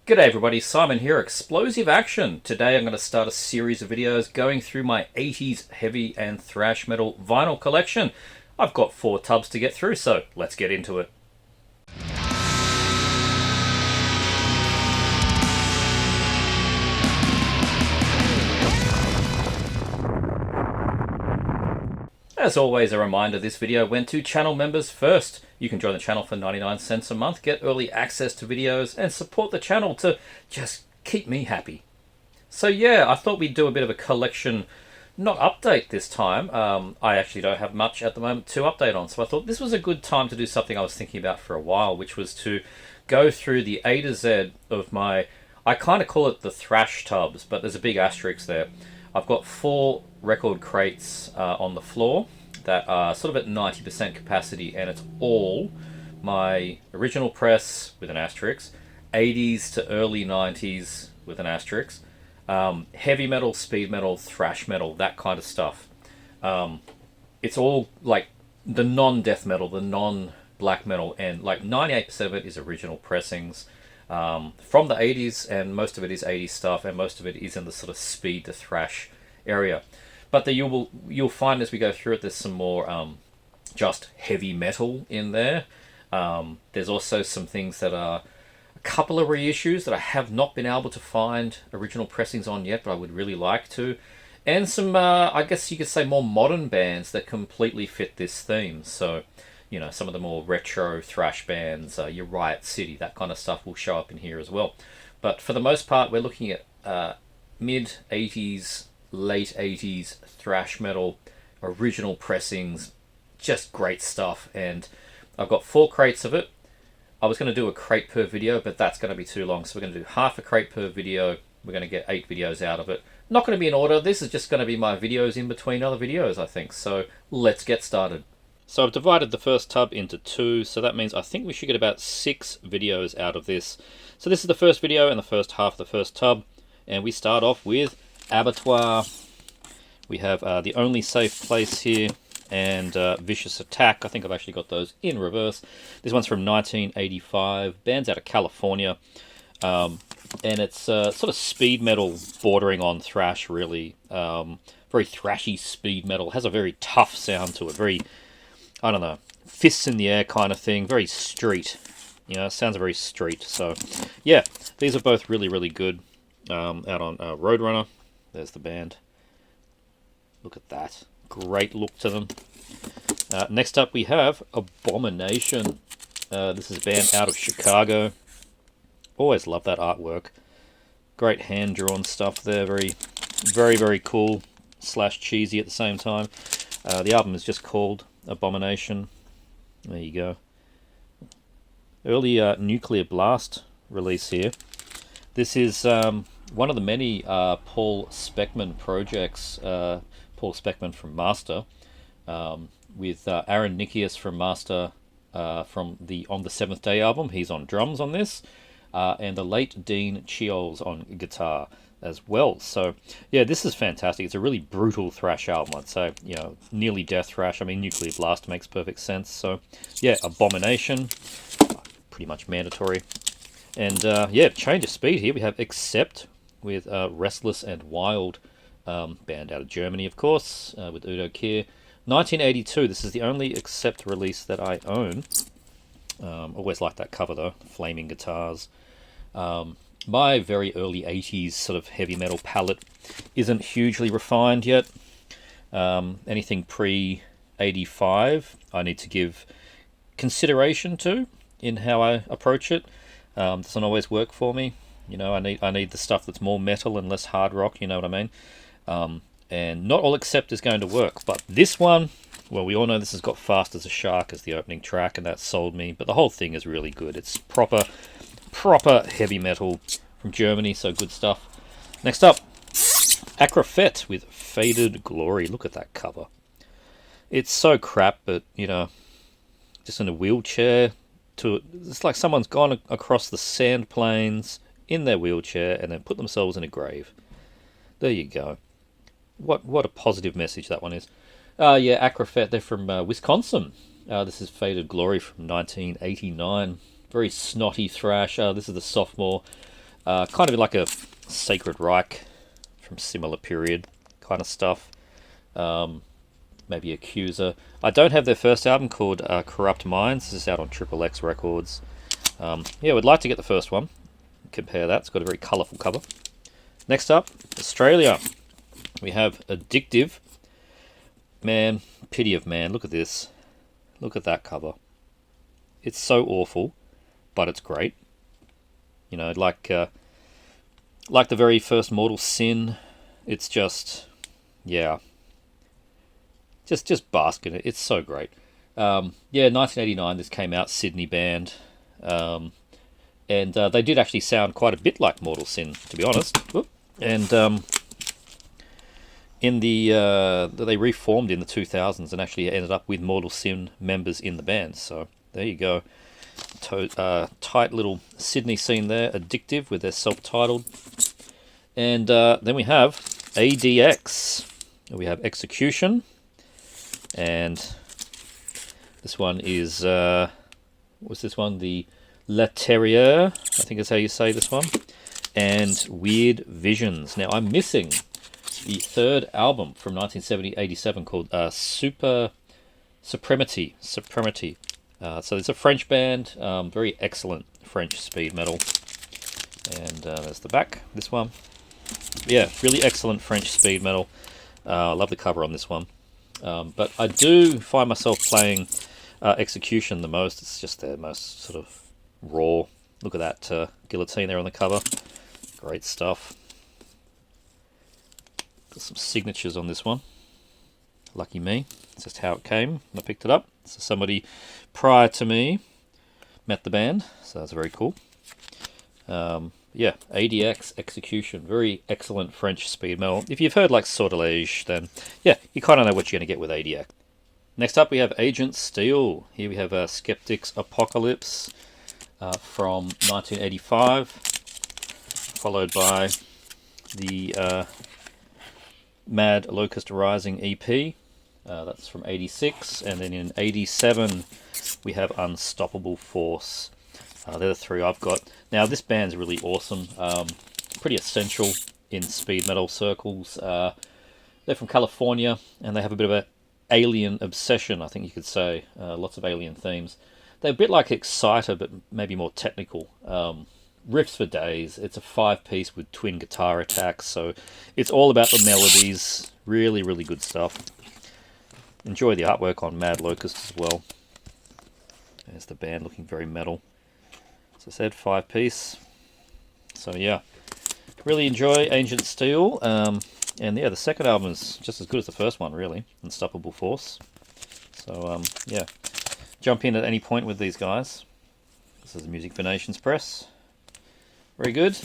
G'day everybody, Simon here, Explosive Action. Today I'm going to start a series of videos going through my 80s heavy and thrash metal vinyl collection. I've got 4 tubs to get through, so let's get into it. As always, a reminder, this video went to channel members first. You can join the channel for 99 cents a month, get early access to videos, and support the channel to just keep me happy. So yeah, I thought we'd do a bit of a collection, not update this time. I actually don't have much at the moment to update on, so I thought this was a good time to do something I was thinking about for a while, which was to go through the A to Z of my, I kind of call it the thrash tubs, but there's a big asterisk there. I've got 4 record crates on the floor that are sort of at 90% capacity, and it's all my original press with an asterisk, 80s to early 90s with an asterisk, heavy metal, speed metal, thrash metal, that kind of stuff. It's all like the non-death metal, the non-black metal, and like 98% of it is original pressings from the 80s, and most of it is 80s stuff, and most of it is in the sort of speed to thrash area. But you'll find as we go through it, there's some more just heavy metal in there. There's also some things that are a couple of reissues that I have not been able to find original pressings on yet, but I would really like to. And some, I guess you could say, more modern bands that completely fit this theme. So, you know, some of the more retro thrash bands, your Riot City, that kind of stuff will show up in here as well. But for the most part, we're looking at mid-80s, late 80s thrash metal, original pressings, just great stuff. And I've got 4 crates of it. I was going to do a crate per video, but that's going to be too long, so we're going to do half a crate per video. We're going to get 8 videos out of it. Not going to be in order. This is just going to be my videos in between other videos, I think. So let's get started. So I've divided the first tub into 2, so that means I think we should get about 6 videos out of this. So this is the first video and the first half of the first tub, and we start off with Abattoir. We have The Only Safe Place here, and Vicious Attack. I think I've actually got those in reverse. This one's from 1985. Band's out of California. And it's sort of speed metal bordering on thrash, really. Very thrashy speed metal. Has a very tough sound to it. Very, I don't know, fists in the air kind of thing. Very street. You know, it sounds very street. So, yeah, these are both really, really good. Out on Roadrunner. There's the band. Look at that. Great look to them. Next up we have Abomination. This is a band out of Chicago. Always love that artwork. Great hand-drawn stuff there. Very, very, very cool / cheesy at the same time. The album is just called Abomination. There you go. Early Nuclear Blast release here. This is one of the many Paul Speckman projects. Paul Speckman from Master, with Aaron Nikias from Master from the On the Seventh Day album. He's on drums on this, and the late Dean Chiols on guitar as well. So yeah, this is fantastic. It's a really brutal thrash album, I'd say. You know, nearly death thrash. I mean, Nuclear Blast makes perfect sense. So yeah, Abomination, pretty much mandatory. And yeah, change of speed here. We have Accept with Restless and Wild, band out of Germany, of course, with Udo Kier. 1982, this is the only Accept release that I own. Always like that cover though, flaming guitars. My very early 80s sort of heavy metal palette isn't hugely refined yet. Anything pre-85 I need to give consideration to in how I approach it. Doesn't always work for me. You know, I need the stuff that's more metal and less hard rock, you know what I mean? And not all Accept is going to work, but this one, well, we all know this has got Fast as a Shark as the opening track, and that sold me, but the whole thing is really good. It's proper heavy metal from Germany, so good stuff. Next up, Acrofet with Faded Glory. Look at that cover. It's so crap, but, you know, just in a wheelchair. It's like someone's gone across the sand plains in their wheelchair and then put themselves in a grave. There you go. What a positive message that one is. Yeah, Acrofet, they're from Wisconsin. This is Faded Glory from 1989. Very snotty thrash. This is the sophomore Kind of like a Sacred Reich from similar period kind of stuff. Maybe Accuser. I don't have their first album called Corrupt Minds. This is out on Triple X Records. Yeah, we'd like to get the first one. Compare that. It's got a very colourful cover. Next up, Australia. We have Addictive. Man, pity of man. Look at this. Look at that cover. It's so awful, but it's great. You know, like the very first Mortal Sin. It's just, yeah. Just bask in it. It's so great. Yeah, 1989. This came out. Sydney band. And they did actually sound quite a bit like Mortal Sin, to be honest. And they reformed in the 2000s and actually ended up with Mortal Sin members in the band. So there you go. Tight little Sydney scene there. Addictive with their self-titled. And then we have ADX. We have Execution. And this one is, what's this one? The Leterrier, I think is how you say this one. And Weird Visions. Now, I'm missing the third album from 1987 called Supremacy. So it's a French band, very excellent French speed metal. And there's the back, this one. Yeah, really excellent French speed metal. I love the cover on this one. But I do find myself playing Execution the most. It's just their most sort of raw. Look at that guillotine there on the cover. Great stuff. Got some signatures on this one. Lucky me. It's just how it came when I picked it up. So somebody prior to me met the band, so that's very cool. Yeah, ADX Execution, very excellent French speed metal. If you've heard like Sortilege, then yeah, you kind of know what you're going to get with ADX. Next up, we have Agent Steel. Here we have Skeptic's Apocalypse from 1985, followed by the Mad Locust Rising EP. That's from 86, and then in 87 we have Unstoppable Force. They're the three I've got. Now this band's really awesome, pretty essential in speed metal circles. They're from California, and they have a bit of an alien obsession, I think you could say. Lots of alien themes. They're a bit like Exciter, but maybe more technical. Riffs for days. It's a 5-piece with twin guitar attacks, so it's all about the melodies. Really, really good stuff. Enjoy the artwork on Mad Locust as well. There's the band looking very metal. As I said, 5-piece. So yeah, really enjoy Ancient Steel. And yeah, the second album is just as good as the first one, really. Unstoppable Force. So yeah, jump in at any point with these guys. This is the Music for Nations Press. Very good.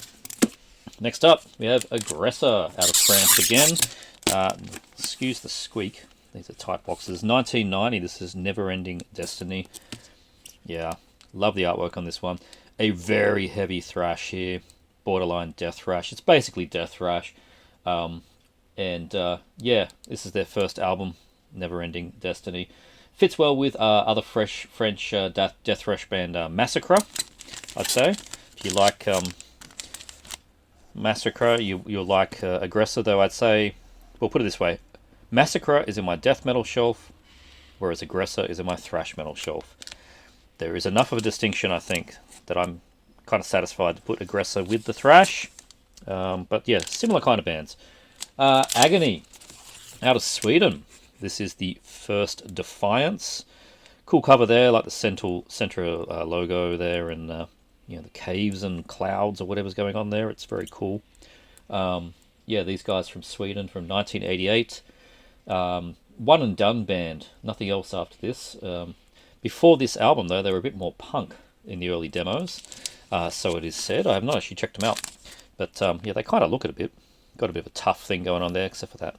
Next up, we have Aggressor out of France again. Excuse the squeak. These are tight boxes. 1990, this is Never Ending Destiny. Yeah, love the artwork on this one. A very heavy thrash here. Borderline death thrash. It's basically death thrash. Yeah, this is their first album, Never Ending Destiny. Fits well with other French death thrash band Massacre, I'd say. If you like Massacre, you'll like Aggressor, though I'd say, well, put it this way. Massacre is in my death metal shelf, whereas Aggressor is in my thrash metal shelf. There is enough of a distinction, I think, that I'm kind of satisfied to put Aggressor with the thrash. But yeah, similar kind of bands. Agony, out of Sweden. This is the first Defiance. Cool cover there, like the center logo there, and you know, the caves and clouds or whatever's going on there. It's very cool. Yeah, these guys from Sweden from 1988. One and done band. Nothing else after this. Before this album, though, they were a bit more punk in the early demos. So it is said. I have not actually checked them out. But yeah, they kind of look it a bit. Got a bit of a tough thing going on there, except for that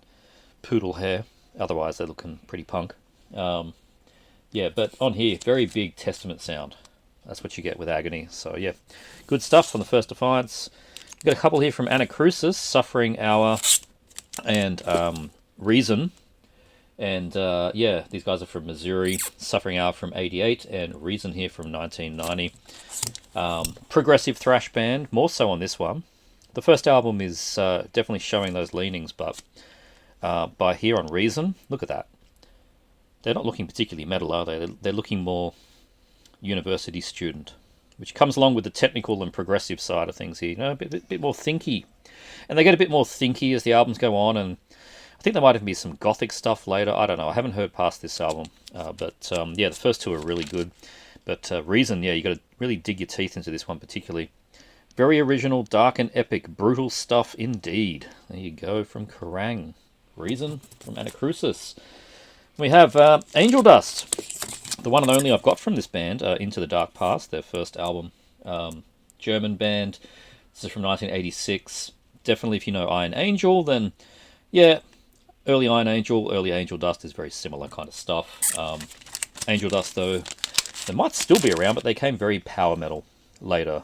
poodle hair. Otherwise, they're looking pretty punk. Yeah, but on here, very big Testament sound. That's what you get with Agony. So yeah, good stuff on the first Defiance. We've got a couple here from Anacrusis, Suffering Hour and Reason. And yeah, these guys are from Missouri, Suffering Hour from '88, and Reason here from 1990. Progressive thrash band, more so on this one. The first album is definitely showing those leanings, but by here on Reason, look at that. They're not looking particularly metal, are they? They're looking more university student, which comes along with the technical and progressive side of things here. You know, a bit more thinky. And they get a bit more thinky as the albums go on, and I think there might even be some gothic stuff later. I don't know. I haven't heard past this album, but yeah, the first two are really good. But Reason, yeah, you got to really dig your teeth into this one particularly. Very original, dark and epic, brutal stuff indeed. There you go from Kerrang. Reason from Anacrusis. We have Angel Dust, the one and only I've got from this band, Into the Dark Past, their first album. German band. This is from 1986. Definitely, if you know Iron Angel, then yeah, early Iron Angel, early Angel Dust is very similar kind of stuff. Angel Dust, though, they might still be around, but they came very power metal later.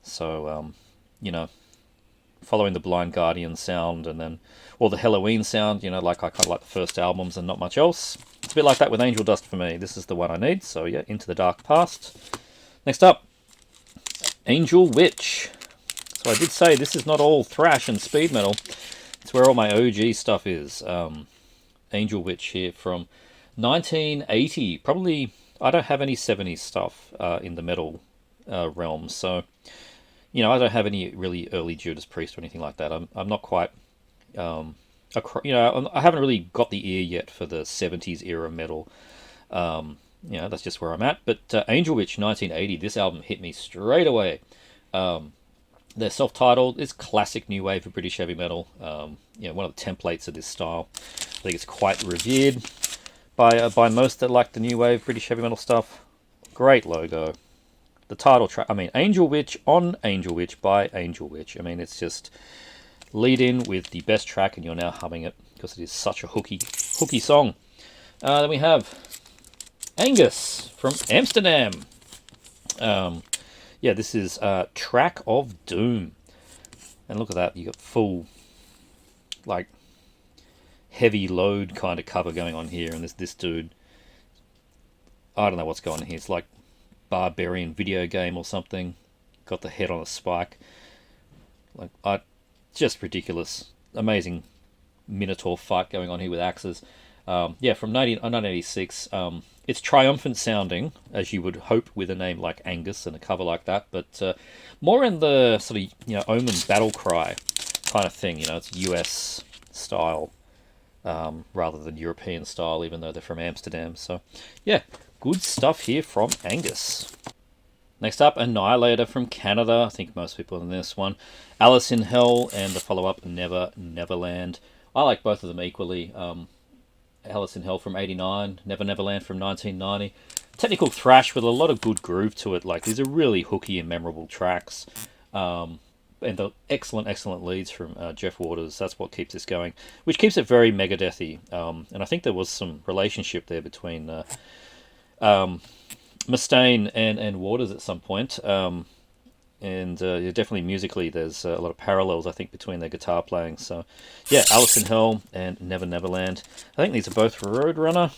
So, you know, following the Blind Guardian sound and then, or the Halloween sound, you know, like I kind of like the first albums and not much else. It's a bit like that with Angel Dust for me. This is the one I need. So yeah, Into the Dark Past. Next up, Angel Witch. So I did say this is not all thrash and speed metal. It's where all my OG stuff is. Angel Witch here from 1980. Probably, I don't have any 70s stuff in the metal realm. So, you know, I don't have any really early Judas Priest or anything like that. I'm not quite, you know, I haven't really got the ear yet for the 70s era metal. You know, that's just where I'm at. But Angel Witch 1980, this album hit me straight away. They're self-titled. It's classic new wave of British heavy metal. You know, one of the templates of this style. I think it's quite revered by most that like the new wave British heavy metal stuff. Great logo. The title track, I mean, Angel Witch on Angel Witch by Angel Witch. I mean, it's just lead in with the best track and you're now humming it because it is such a hooky song. Then we have Angus from Amsterdam. Yeah, this is Track of Doom. And look at that, you got full, like, heavy load kind of cover going on here. And this dude, I don't know what's going on here. It's like barbarian video game or something. Got the head on a spike. Like, just ridiculous. Amazing Minotaur fight going on here with axes. Yeah, from 1986. It's triumphant sounding, as you would hope with a name like Angus and a cover like that, but more in the sort of, you know, Omen battle cry kind of thing. You know, it's US style rather than European style, even though they're from Amsterdam. So, yeah, good stuff here from Angus. Next up, Annihilator from Canada. I think most people in this one. Alice in Hell and the follow-up, Never Neverland. I like both of them equally. Alice in Hell from '89, Never Neverland from 1990. Technical thrash with a lot of good groove to it. Like, these are really hooky and memorable tracks. And the excellent leads from Jeff Waters. That's what keeps this going, which keeps it very Megadethy. And I think there was some relationship there between Mustaine and Waters at some point. And yeah, definitely musically, there's a lot of parallels, I think, between their guitar playing. So, yeah, Alice in Hell and Never Neverland. I think these are both Roadrunner.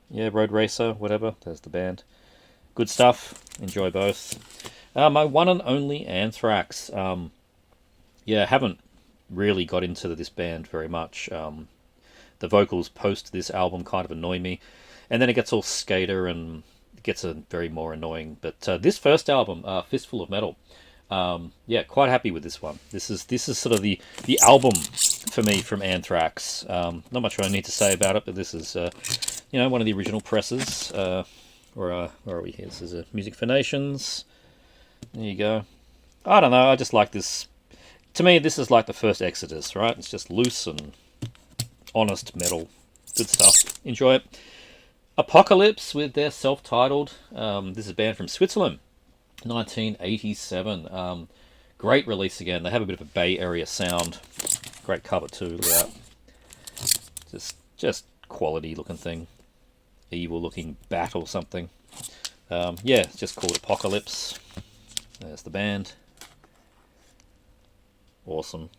Yeah, Road Racer, whatever. There's the band. Good stuff. Enjoy both. My one and only Anthrax. Yeah, haven't really got into this band very much. The vocals post this album kind of annoy me. And then it gets all skater and gets a very more annoying. But this first album, Fistful of Metal, yeah, quite happy with this one. This is sort of the album for me from Anthrax. Not much I need to say about it, but this is you know, one of the original presses. Where are we here? This is Music for Nations. There you go. I don't know. I just like this. To me, this is like the first Exodus, right? It's just loose and honest metal. Good stuff. Enjoy it. Apocalypse with their self-titled. This is a band from Switzerland, 1987. Great release again. They have a bit of a Bay Area sound. Great cover too. Look at that. Just quality looking thing. Evil looking bat or something. Yeah, it's just called Apocalypse. There's the band. Awesome.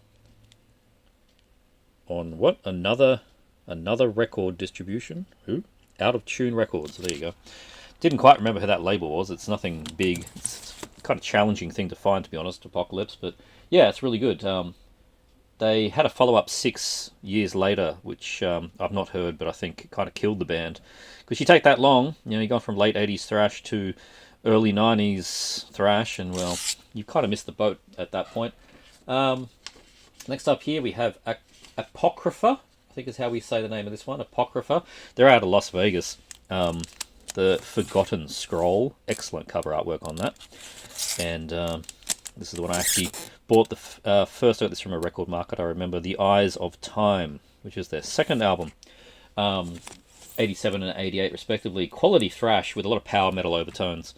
On what? Another Another record distribution. Who? Out of Tune Records. There you go. Didn't quite remember who that label was. It's nothing big. It's kind of challenging thing to find, to be honest, Apocalypse. But yeah, it's really good. They had a follow-up 6 years later, which I've not heard, but I think kind of killed the band. Because you take that long, you've gone from late 80s thrash to early 90s thrash, and well, you kind of missed the boat at that point. Next up here we have Apocrypha, I think is how we say the name of this one, Apocrypha. They're out of Las Vegas. The Forgotten Scroll, excellent cover artwork on that. And this is the one I actually bought. First I got this from a record market, I remember. The Eyes of Time, which is their second album. 87 and 88 respectively. Quality thrash with a lot of power metal overtones.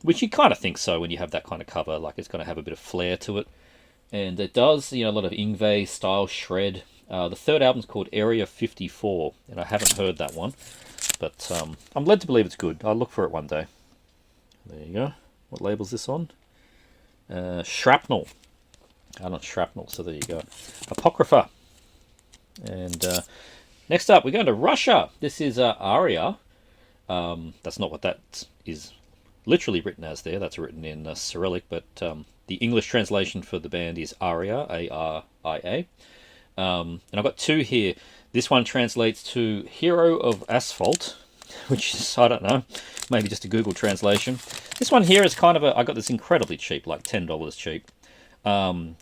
Which you kind of think so when you have that kind of cover, like it's going to have a bit of flair to it. And it does, a lot of Yngwie style shred. The third album's called Area 54, and I haven't heard that one. But I'm led to believe it's good. I'll look for it one day. There you go. What label's this on? Shrapnel. Not Shrapnel, so there you go. Apocrypha. And next up, we're going to Russia. This is Aria. That's not what that is literally written as there. That's written in Cyrillic, but the English translation for the band is Aria, A-R-I-A. And I've got two here. This one translates to Hero of Asphalt, which is, I don't know, maybe just a Google translation. This one here is kind of I got this incredibly cheap, like $10 cheap.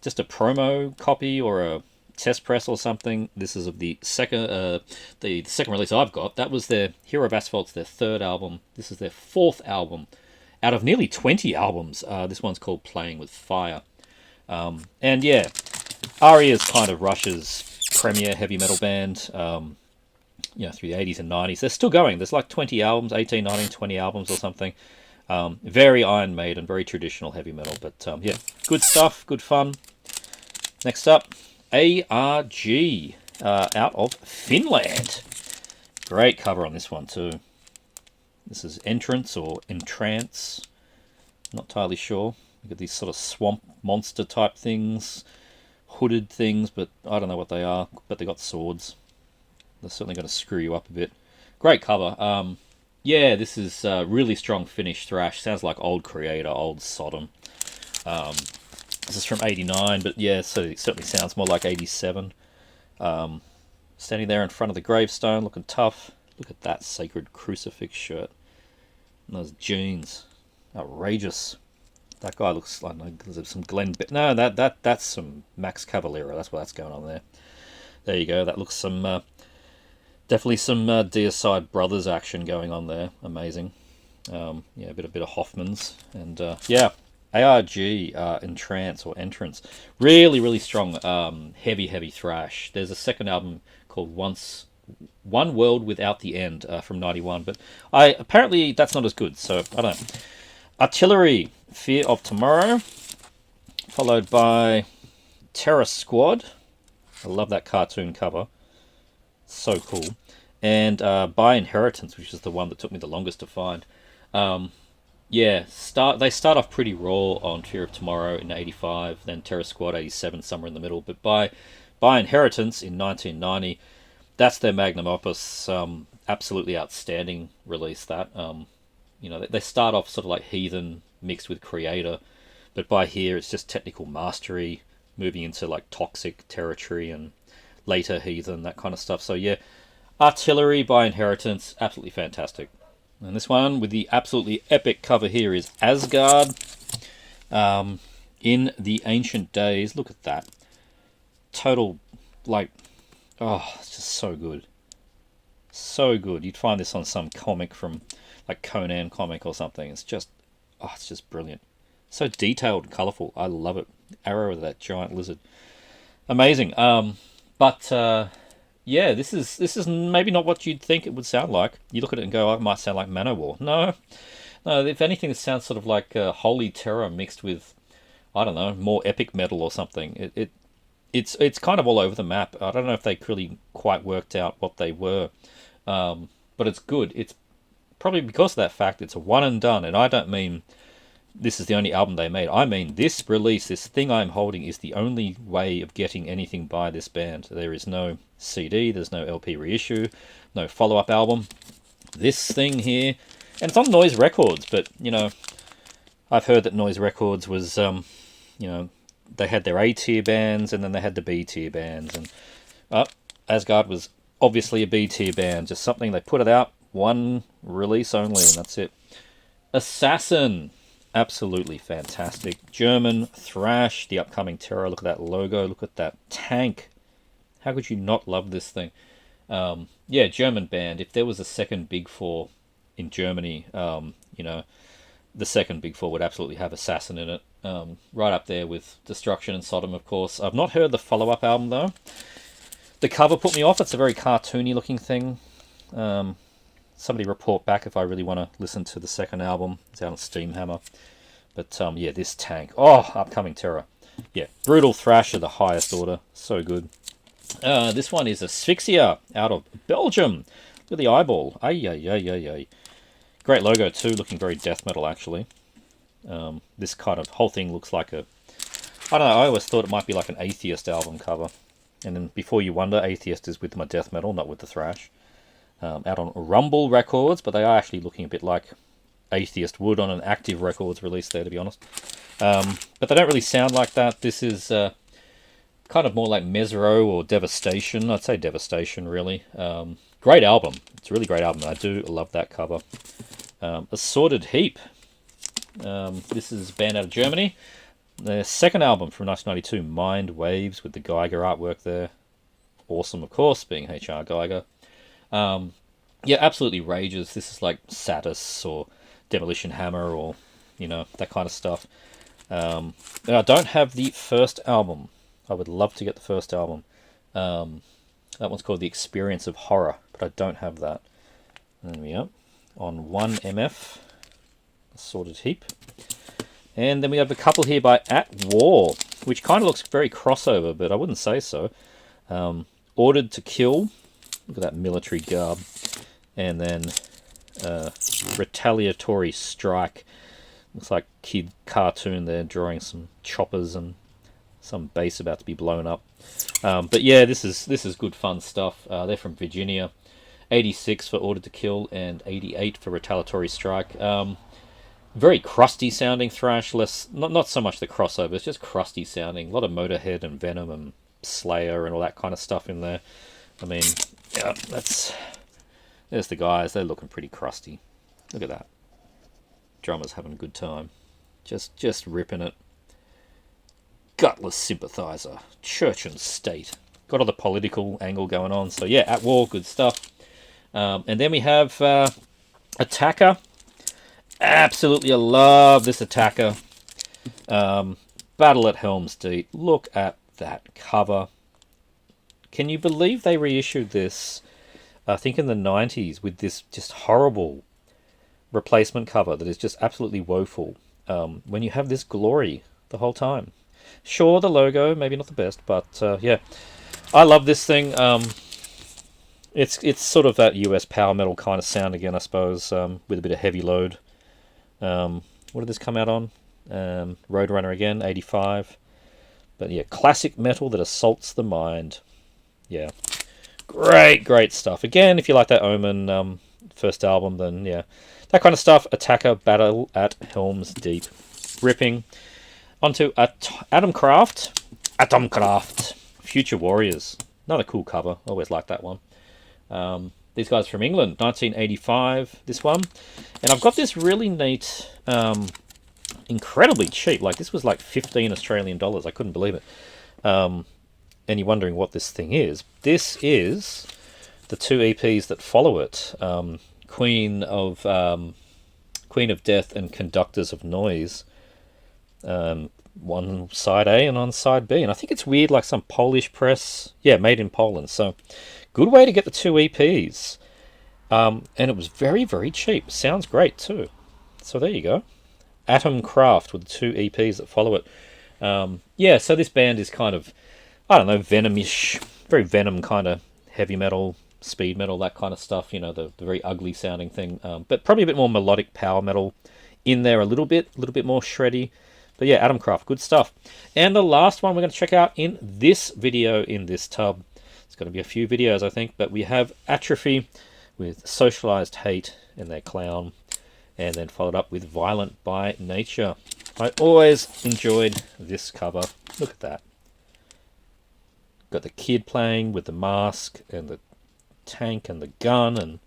Just a promo copy or a test press or something. This is of the second release I've got. That was their Hero of Asphalt's their third album. This is their fourth album out of nearly 20 albums. This one's called Playing with Fire. And yeah, Aria is kind of Russia's premier heavy metal band, through the 80s and 90s. They're still going. There's like 20 albums, 18, 19, 20 albums or something. Very Iron Maiden, very traditional heavy metal. But yeah, good stuff, good fun. Next up, ARG, out of Finland. Great cover on this one too. This is Entrance or Entrance. Not entirely sure. You got these sort of swamp monster type things, hooded things, but I don't know what they are. But they got swords. They're certainly going to screw you up a bit. Great cover. Yeah, this is really strong Finnish thrash. Sounds like old Creator, old Sodom. This is from '89, but yeah, so it certainly sounds more like '87. Standing there in front of the gravestone, looking tough. Look at that sacred crucifix shirt. And those jeans. Outrageous. That guy looks like some Glenn... No, that's some Max Cavalera. That's what that's going on there. There you go. That looks some... definitely some Deicide Brothers action going on there. Amazing. Yeah, a bit of Hoffman's. And yeah, ARG, Entrance or Entrance. Really, really strong, heavy thrash. There's a second album called One World Without the End from '91, but apparently that's not as good, so I don't know. Artillery, Fear of Tomorrow, followed by Terror Squad. I love that cartoon cover. So cool. And By Inheritance, which is the one that took me the longest to find. Yeah, they start off pretty raw on Fear of Tomorrow in '85, then Terror Squad '87, somewhere in the middle. But by Inheritance in 1990, that's their magnum opus. Absolutely outstanding release. That they start off sort of like Heathen mixed with Creator, but by here it's just technical mastery, moving into like Toxic territory and later Heathen, that kind of stuff. So yeah, Artillery by Inheritance, absolutely fantastic. And this one with the absolutely epic cover here is Asgard. In the Ancient Days. Look at that. Total, like, oh, it's just so good. So good. You'd find this on some comic from, like, Conan comic or something. It's just brilliant. So detailed and colourful. I love it. Arrow of that giant lizard. Amazing. Yeah, this is maybe not what you'd think it would sound like. You look at it and go, oh, it might sound like Manowar. No, if anything, it sounds sort of like Holy Terror mixed with, I don't know, more epic metal or something. It's kind of all over the map. I don't know if they really quite worked out what they were, but it's good. It's probably because of that fact it's a one and done, and I don't mean this is the only album they made. I mean, this release, this thing I'm holding, is the only way of getting anything by this band. There is no CD, there's no LP reissue, no follow-up album. This thing here, and it's on Noise Records, but, you know, I've heard that Noise Records was, you know, they had their A-tier bands, and then they had the B-tier bands, and Asgard was obviously a B-tier band, just something they put it out, one release only, and that's it. Assassin, absolutely fantastic. German thrash, the upcoming terror. Look at that logo, look at that tank. How could you not love this thing? Yeah, German band. If there was a second Big Four in Germany, you know, the second Big Four would absolutely have Assassin in it. Right up there with Destruction and Sodom, of course. I've not heard the follow-up album, though. The cover put me off. It's a very cartoony looking thing. Somebody report back if I really want to listen to the second album. It's out on Steamhammer. But yeah, this tank. Oh, upcoming terror. Yeah, brutal thrash of the highest order. So good. This one is Asphyxia out of Belgium. Look at the eyeball. Ay, ay, ay, ay, ay. Great logo too, looking very death metal actually. This kind of whole thing looks like a... I don't know, I always thought it might be like an Atheist album cover. And then Before You Wonder, Atheist is with my death metal, not with the thrash. Out on Rumble Records, but they are actually looking a bit like Atheist would on an Active Records release there, to be honest. But they don't really sound like that. This is kind of more like Mesro or Devastation. I'd say Devastation, really. Great album. It's a really great album. I do love that cover. Assorted Heap. This is a band out of Germany. Their second album from 1992, Mind Waves, with the Geiger artwork there. Awesome, of course, being H.R. Geiger. Yeah, absolutely rages. This is like Satis or Demolition Hammer or, you know, that kind of stuff. And I don't have the first album. I would love to get the first album. That one's called The Experience of Horror, but I don't have that. There we are. On 1MF, Assorted Heap. And then we have a couple here by At War, which kind of looks very crossover, but I wouldn't say so. Ordered to Kill. Look at that military garb. And then Retaliatory Strike. Looks like kid cartoon there, drawing some choppers and some base about to be blown up. But yeah, this is good fun stuff. They're from Virginia. 86 for Ordered to Kill and 88 for Retaliatory Strike. Very crusty sounding thrash, not so much the crossover, it's just crusty sounding. A lot of Motorhead and Venom and Slayer and all that kind of stuff in there. I mean, yeah, there's the guys, they're looking pretty crusty. Look at that. Drummer's having a good time. Just ripping it. Gutless Sympathizer. Church and State. Got all the political angle going on. So yeah, At War, good stuff. And then we have Attacker. Absolutely, I love this Attacker. Battle at Helm's Deep. Look at that cover. Can you believe they reissued this, I think in the 90s, with this just horrible replacement cover that is just absolutely woeful, when you have this glory the whole time. Sure, the logo, maybe not the best, but yeah. I love this thing. It's sort of that US power metal kind of sound again, I suppose, with a bit of heavy load. What did this come out on? Roadrunner again, 85. But yeah, classic metal that assaults the mind. Yeah. Great stuff. Again, if you like that Omen first album, then yeah. That kind of stuff. Attacker, Battle at Helm's Deep. Ripping. Onto Atomkraft. Future Warriors. Another cool cover. Always liked that one. These guys from England, 1985, this one. And I've got this really neat, incredibly cheap, like this was like 15 Australian dollars, I couldn't believe it. And you're wondering what this thing is. This is the two EPs that follow it, Queen of Death and Conductors of Noise. One side A and on side B. And I think it's weird, like some Polish press. Yeah, made in Poland. So, good way to get the two EPs. And it was very, very cheap. Sounds great too. So there you go. Atomkraft with the two EPs that follow it. Yeah, so this band is kind of, I don't know, Venom-ish. Very Venom kind of heavy metal, speed metal, that kind of stuff. You know, the very ugly sounding thing. But probably a bit more melodic power metal in there a little bit more shreddy. But yeah, Atomcraft, good stuff. And the last one we're going to check out in this video, in this tub. It's going to be a few videos, I think, but we have Atrophy with Socialized Hate and their clown, and then followed up with Violent by Nature. I always enjoyed this cover. Look at that. Got the kid playing with the mask and the tank and the gun, and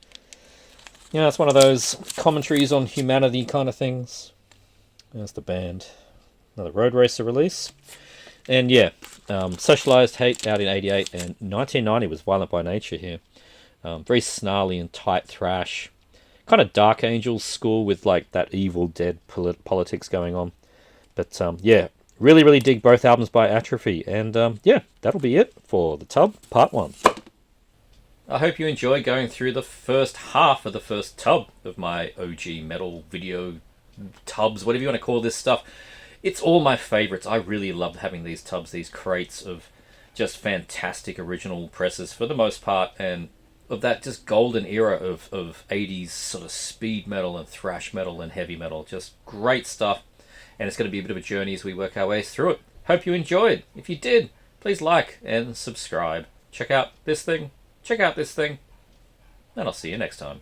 yeah, it's one of those commentaries on humanity kind of things. There's the band. Another Road Racer release. And yeah, Socialized Hate out in 88, and 1990 was Violent by Nature here. Very snarly and tight thrash. Kind of Dark Angels school with like that Evil Dead politics going on. But yeah, really dig both albums by Atrophy. And yeah, that'll be it for the tub part 1. I hope you enjoyed going through the first half of the first tub of my OG metal video tubs, whatever you want to call this stuff. It's all my favorites. I really loved having these tubs, these crates of just fantastic original presses for the most part, and of that just golden era of 80s sort of speed metal and thrash metal and heavy metal. Just great stuff. And it's going to be a bit of a journey as we work our way through it. Hope you enjoyed. If you did, please like and subscribe. Check out this thing. Check out this thing. And I'll see you next time.